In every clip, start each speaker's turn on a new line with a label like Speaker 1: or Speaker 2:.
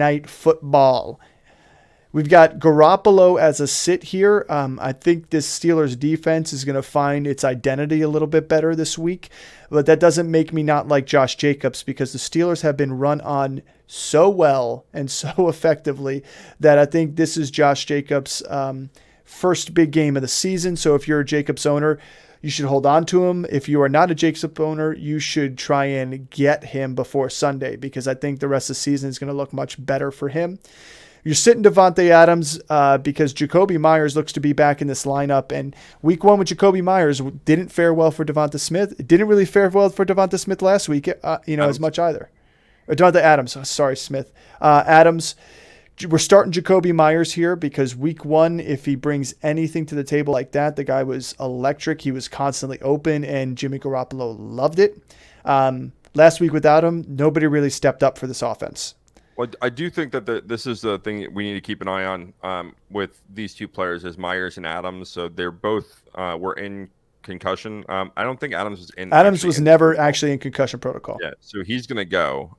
Speaker 1: Night Football. We've got Garoppolo as a sit here. I think this Steelers defense is going to find its identity a little bit better this week, but that doesn't make me not like Josh Jacobs, because the Steelers have been run on so well and so effectively that I think this is Josh Jacobs' first big game of the season. So if you're a Jacobs owner, you should hold on to him. If you are not a Jacobs owner, you should try and get him before Sunday, because I think the rest of the season is going to look much better for him. You're sitting Devontae Adams because Jacoby Myers looks to be back in this lineup. And week one with Jacoby Myers didn't fare well for Devonta Smith. It didn't really fare well for Devonta Smith last week, as much either. Or Devonta Adams. Sorry, Smith. Adams. We're starting Jacoby Myers here because week one, if he brings anything to the table like that, the guy was electric. He was constantly open, and Jimmy Garoppolo loved it. Last week without him, nobody really stepped up for this offense.
Speaker 2: Well, I do think that this is the thing that we need to keep an eye on with these two players, is Myers and Adams. So they're both were in concussion. I don't think Adams was in.
Speaker 1: Adams was never actually in concussion protocol.
Speaker 2: Yeah, so he's going to go.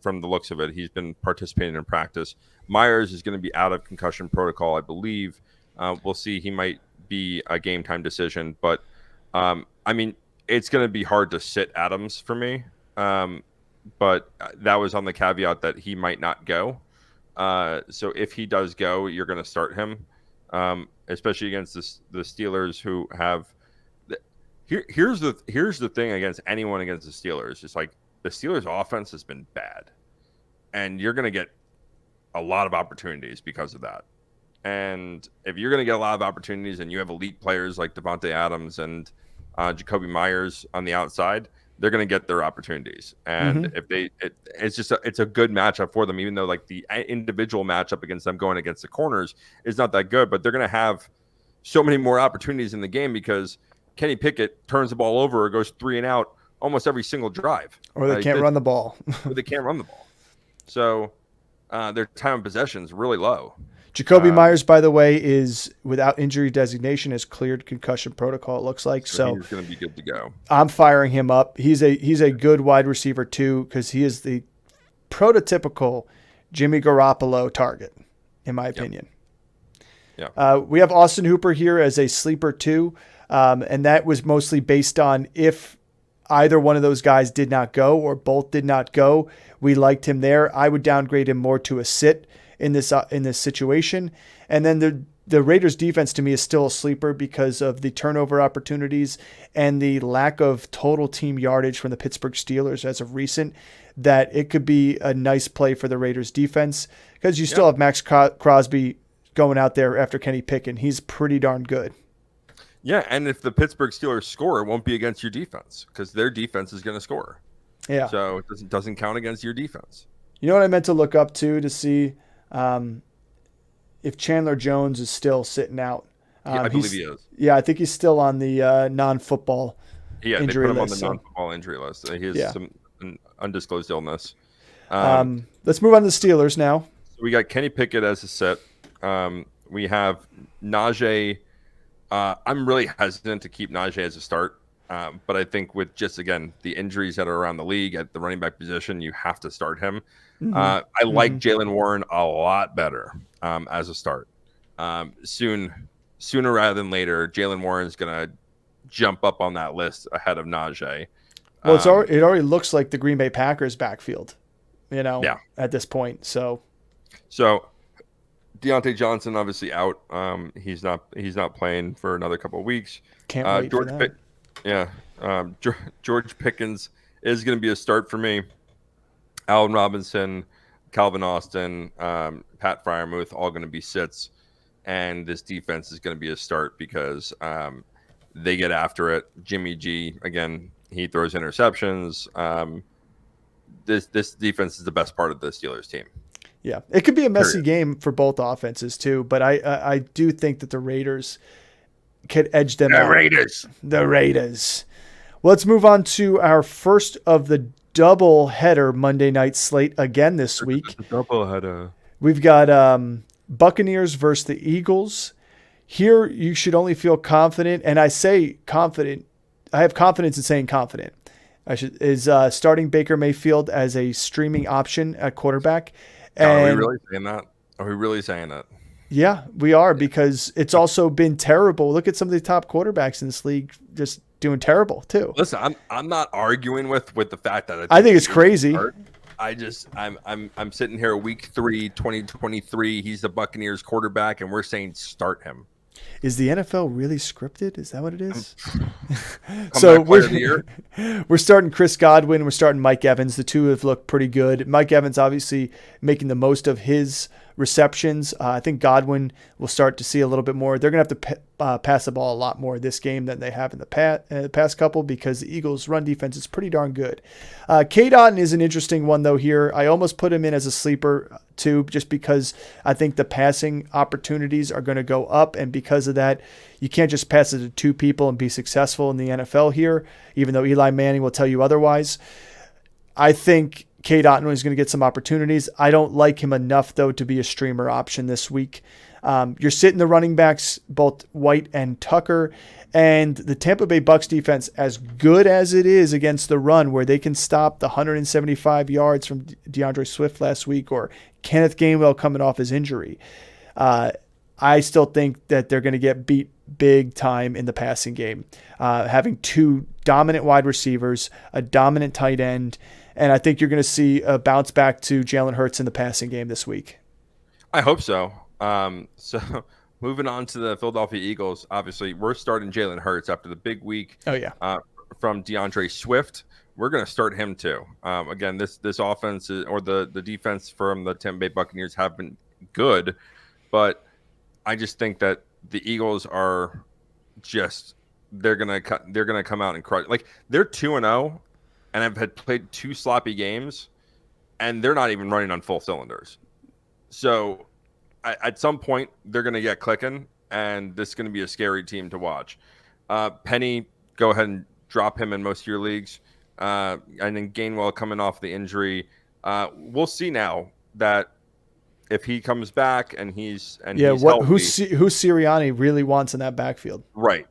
Speaker 2: From the looks of it, he's been participating in practice. Myers is going to be out of concussion protocol, I believe. We'll see. He might be a game time decision, but it's going to be hard to sit Adams for me. But that was on the caveat that he might not go. So if he does go, you're going to start him, especially against the Steelers, who have. Here's the thing against anyone against the Steelers. It's like the Steelers' offense has been bad, and you're going to get a lot of opportunities because of that. And if you're going to get a lot of opportunities, and you have elite players like Devontae Adams and Jacoby Myers on the outside, they're going to get their opportunities. And if it's a good matchup for them, even though like the individual matchup against them going against the corners is not that good, but they're going to have so many more opportunities in the game because Kenny Pickett turns the ball over or goes 3 and out almost every single drive.
Speaker 1: Or they can't run the ball.
Speaker 2: Or they can't run the ball. So their time of possession is really low.
Speaker 1: Jacoby Myers, by the way, is without injury designation, has cleared concussion protocol, it looks like. So
Speaker 2: he's going to be good to go.
Speaker 1: I'm firing him up. He's a good wide receiver too, because he is the prototypical Jimmy Garoppolo target, in my opinion.
Speaker 2: Yeah.
Speaker 1: We have Austin Hooper here as a sleeper too, and that was mostly based on if either one of those guys did not go or both did not go, we liked him there. I would downgrade him more to a sit in this situation. And then the Raiders defense to me is still a sleeper because of the turnover opportunities and the lack of total team yardage from the Pittsburgh Steelers as of recent, that it could be a nice play for the Raiders defense because you still have Max Crosby going out there after Kenny Pickett. He's pretty darn good.
Speaker 2: Yeah, and if the Pittsburgh Steelers score, it won't be against your defense because their defense is going to score.
Speaker 1: Yeah.
Speaker 2: So it doesn't count against your defense.
Speaker 1: You know what I meant to look up to see if Chandler Jones is still sitting out.
Speaker 2: I believe he is.
Speaker 1: Yeah, I think he's still on the non-football injury list.
Speaker 2: They put him on the non-football injury list. He has an undisclosed illness.
Speaker 1: Let's move on to the Steelers now.
Speaker 2: So we got Kenny Pickett as a set. We have Najee. I'm really hesitant to keep Najee as a start. But I think with just, again, the injuries that are around the league at the running back position, you have to start him. I like Jaylen Warren a lot better as a start. Sooner rather than later, Jaylen Warren is going to jump up on that list ahead of Najee.
Speaker 1: Well, it already looks like the Green Bay Packers backfield, at this point. So
Speaker 2: Deontay Johnson obviously out. He's not playing for another couple of weeks.
Speaker 1: Can't wait for that.
Speaker 2: George Pickens is going to be a start for me. Allen Robinson, Calvin Austin, Pat Freiermuth, all going to be sits. And this defense is going to be a start because they get after it. Jimmy G, again, he throws interceptions. This defense is the best part of the Steelers team.
Speaker 1: Yeah, it could be a messy game for both offenses too, but I do think that the Raiders could edge them out. The Raiders. Well, let's move on to our first of the double header Monday night slate again this week.
Speaker 2: Double header.
Speaker 1: We've got Buccaneers versus the Eagles. Here, you should only feel confident, and I say confident. I have confidence in saying confident. Starting Baker Mayfield as a streaming option at quarterback.
Speaker 2: God, are we
Speaker 1: And
Speaker 2: really saying that? Are we really saying that?
Speaker 1: yeah, we are,
Speaker 2: Yeah.
Speaker 1: because it's also been terrible. Look at some of the top quarterbacks in this league just doing terrible too.
Speaker 2: Listen, I'm not arguing with the fact that I
Speaker 1: I
Speaker 2: think
Speaker 1: think
Speaker 2: the
Speaker 1: it's
Speaker 2: Eagles
Speaker 1: crazy.
Speaker 2: are. I'm sitting here week 3, 2023. He's the Buccaneers quarterback, and we're saying start him.
Speaker 1: Is the NFL really scripted? Is that what it is? So
Speaker 2: Comeback player of the year.
Speaker 1: we're starting Chris Godwin. We're starting Mike Evans. The two have looked pretty good. Mike Evans obviously making the most of his receptions. I think Godwin will start to see a little bit more. They're going to have to pass the ball a lot more this game than they have in the past couple, because the Eagles' run defense is pretty darn good. K. Dotton is an interesting one, though, here. I almost put him in as a sleeper, too, just because I think the passing opportunities are going to go up. And because of that, you can't just pass it to two people and be successful in the NFL here, even though Eli Manning will tell you otherwise. I think K. Dotton is going to get some opportunities. I don't like him enough, though, to be a streamer option this week. You're sitting the running backs, both White and Tucker, and the Tampa Bay Bucs defense, as good as it is against the run, where they can stop the 175 yards from DeAndre Swift last week, or Kenneth Gainwell coming off his injury. I still think that they're going to get beat big time in the passing game, having two dominant wide receivers, a dominant tight end, and I think you're going to see a bounce back to Jalen Hurts in the passing game this week.
Speaker 2: I hope so. So moving on to the Philadelphia Eagles, obviously we're starting Jalen Hurts after the big week.
Speaker 1: Oh yeah,
Speaker 2: From DeAndre Swift. We're going to start him too. Again, this offense or the defense from the Tampa Bay Buccaneers have been good, but I just think that the Eagles are just they're gonna come out and crush. Like, they're 2-0 and have had played 2 sloppy games, and they're not even running on full cylinders. So at some point they're gonna get clicking, and this is gonna be a scary team to watch. Penny, go ahead and drop him in most of your leagues, and then Gainwell coming off the injury. We'll see now that if he comes back and he's healthy.
Speaker 1: Who Sirianni really wants in that backfield?
Speaker 2: Right.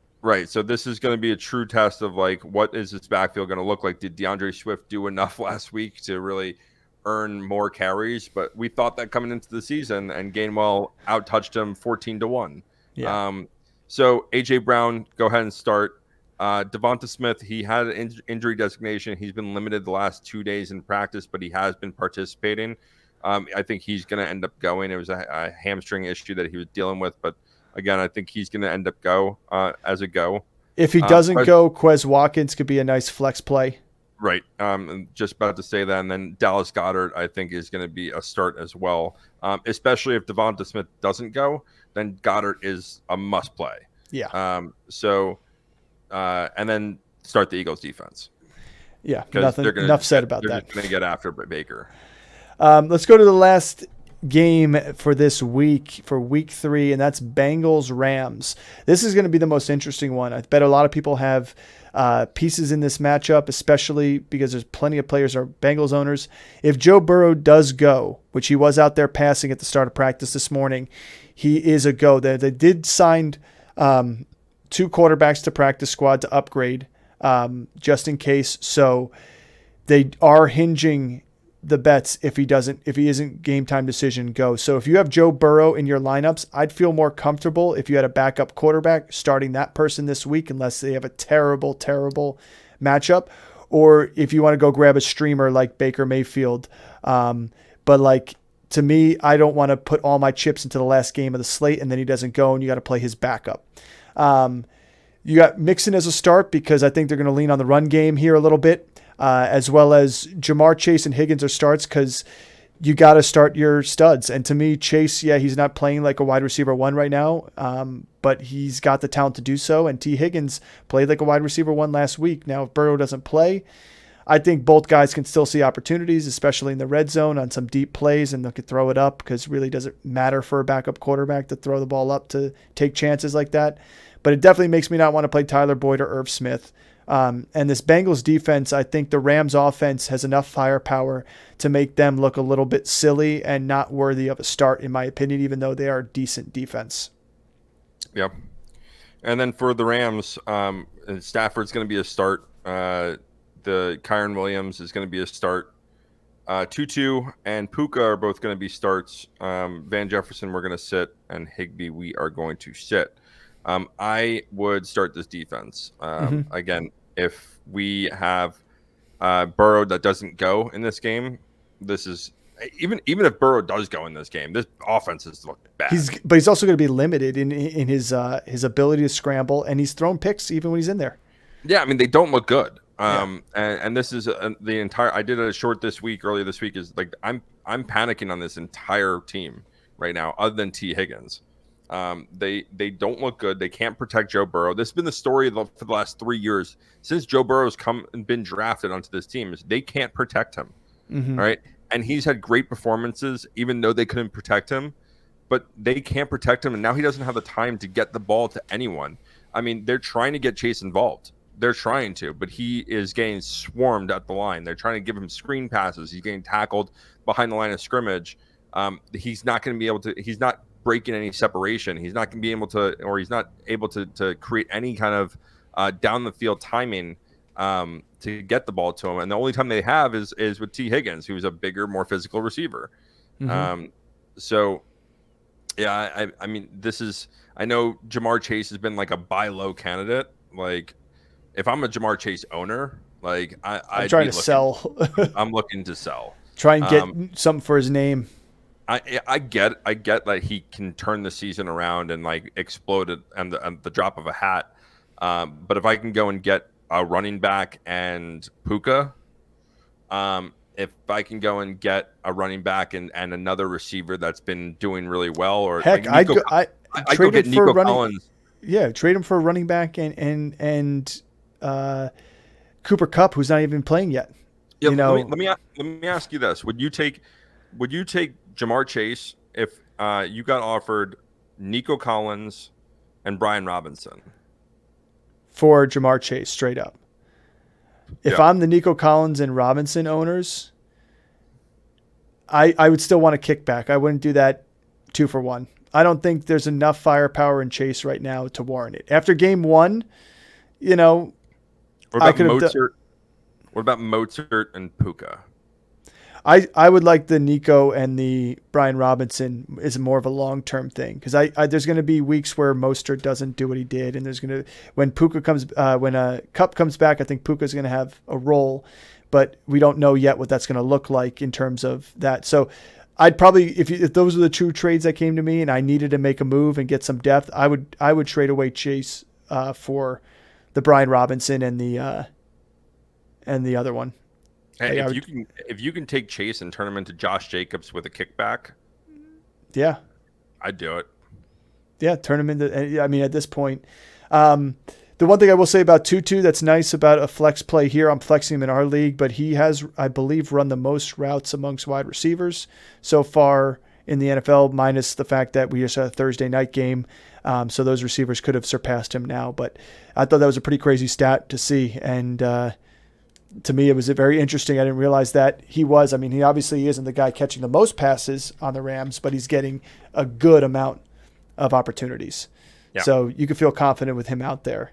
Speaker 2: So this is going to be a true test of, like, what is this backfield going to look like? Did DeAndre Swift do enough last week to really earn more carries? But we thought that coming into the season, and Gainwell out-touched him 14-1.
Speaker 1: Yeah.
Speaker 2: So A.J. Brown, go ahead and start. Devonta Smith, he had an injury designation. He's been limited the last 2 days in practice, but he has been participating. I think he's going to end up going. It was a hamstring issue that he was dealing with, but again, I think he's going to end up as a go.
Speaker 1: If he doesn't go, Quez Watkins could be a nice flex play.
Speaker 2: Right. I'm just about to say that. And then Dallas Goedert, I think, is going to be a start as well. Especially if Devonta Smith doesn't go, then Goddard is a must play.
Speaker 1: Yeah.
Speaker 2: And then start the Eagles defense.
Speaker 1: Yeah. Enough said about that.
Speaker 2: They're going to get after Baker.
Speaker 1: Let's go to the last game for this week, for week 3, and that's Bengals Rams. This is going to be the most interesting one. I bet a lot of people have pieces in this matchup, especially because there's plenty of players are Bengals owners. If Joe Burrow does go, which he was out there passing at the start of practice this morning, he is a go. They did sign 2 quarterbacks to practice squad to upgrade just in case. So they are hinging the bets if he isn't game time decision go. So if you have Joe Burrow in your lineups, I'd feel more comfortable if you had a backup quarterback starting that person this week, unless they have a terrible, terrible matchup, or if you want to go grab a streamer like Baker Mayfield. But like, to me, I don't want to put all my chips into the last game of the slate and then he doesn't go and you got to play his backup. You got Mixon as a start because I think they're going to lean on the run game here a little bit. As well as Jamar Chase and Higgins are starts because you got to start your studs. And to me, Chase, he's not playing like a wide receiver 1 right now, but he's got the talent to do so. And T. Higgins played like a wide receiver 1 last week. Now, if Burrow doesn't play, I think both guys can still see opportunities, especially in the red zone on some deep plays, and they could throw it up because it really doesn't matter for a backup quarterback to throw the ball up to take chances like that. But it definitely makes me not want to play Tyler Boyd or Irv Smith. And this Bengals defense, I think the Rams offense has enough firepower to make them look a little bit silly and not worthy of a start, in my opinion, even though they are a decent defense.
Speaker 2: Yeah. And then for the Rams, Stafford's going to be a start. The Kyron Williams is going to be a start. Tutu and Puka are both going to be starts. Van Jefferson we're going to sit, and Higbee we are going to sit. I would start this defense. Again, if we have Burrow that doesn't go in this game, this is even if Burrow does go in this game, this offense has looked bad.
Speaker 1: He's also going to be limited in his ability to scramble, and he's thrown picks even when he's in there.
Speaker 2: Yeah, I mean they don't look good. And this is the entire. I did a short earlier this week. Is like I'm panicking on this entire team right now, other than T Higgins. They don't look good. They can't protect Joe Burrow. This has been the story for the last 3 years since Joe Burrow's come and been drafted onto this team. Is they can't protect him, right? And he's had great performances, even though they couldn't protect him. But they can't protect him, and now he doesn't have the time to get the ball to anyone. I mean, they're trying to get Chase involved. They're trying to, but he is getting swarmed at the line. They're trying to give him screen passes. He's getting tackled behind the line of scrimmage. He's not going to be able to. He's not breaking any separation. He's not going to be able to, or he's not able to create any kind of down the field timing to get the ball to him. And the only time they have is with T Higgins, who's a bigger, more physical receiver. So, yeah, I mean, this is. I know Jamar Chase has been like a buy low candidate. Like, if I'm a Jamar Chase owner, like I'm
Speaker 1: trying to sell.
Speaker 2: I'm looking to sell.
Speaker 1: Try and get something for his name.
Speaker 2: I get that he can turn the season around and like explode it and the drop of a hat. But if I can go and get a running back and Puka, if I can go and get a running back and another receiver that's been doing really well, or
Speaker 1: heck,
Speaker 2: like
Speaker 1: I'd trade him for running. Collins. Yeah, trade him for a running back and Cooper Kupp, who's not even playing yet.
Speaker 2: Yeah, let me ask you this: Would you take Jamar Chase if you got offered Nico Collins and Brian Robinson
Speaker 1: for Jamar Chase straight up? If I'm the Nico Collins and Robinson owners, I would still want a kickback. I wouldn't do that 2 for 1. I don't think there's enough firepower in Chase right now to warrant it. After game 1,
Speaker 2: What about Mozart? What about Mozart and Puka?
Speaker 1: I would like the Nico and the Brian Robinson is more of a long-term thing because there's going to be weeks where Mostert doesn't do what he did, and there's going to when Kupp comes back, I think Puka's going to have a role, but we don't know yet what that's going to look like in terms of that. So I'd probably if those are the 2 trades that came to me and I needed to make a move and get some depth, I would trade away Chase for the Brian Robinson and the other one.
Speaker 2: Hey, if you can take Chase and turn him into Josh Jacobs with a kickback,
Speaker 1: yeah,
Speaker 2: I'd do it.
Speaker 1: Yeah, turn him into. I mean, at this point, the one thing I will say about Tutu that's nice about a flex play here, I'm flexing him in our league, but he has, I believe, run the most routes amongst wide receivers so far in the NFL, minus the fact that we just had a Thursday night game, so those receivers could have surpassed him now. But I thought that was a pretty crazy stat to see, and to me, it was very interesting. I didn't realize that he was. I mean, he obviously isn't the guy catching the most passes on the Rams, but he's getting a good amount of opportunities. Yeah. So you can feel confident with him out there.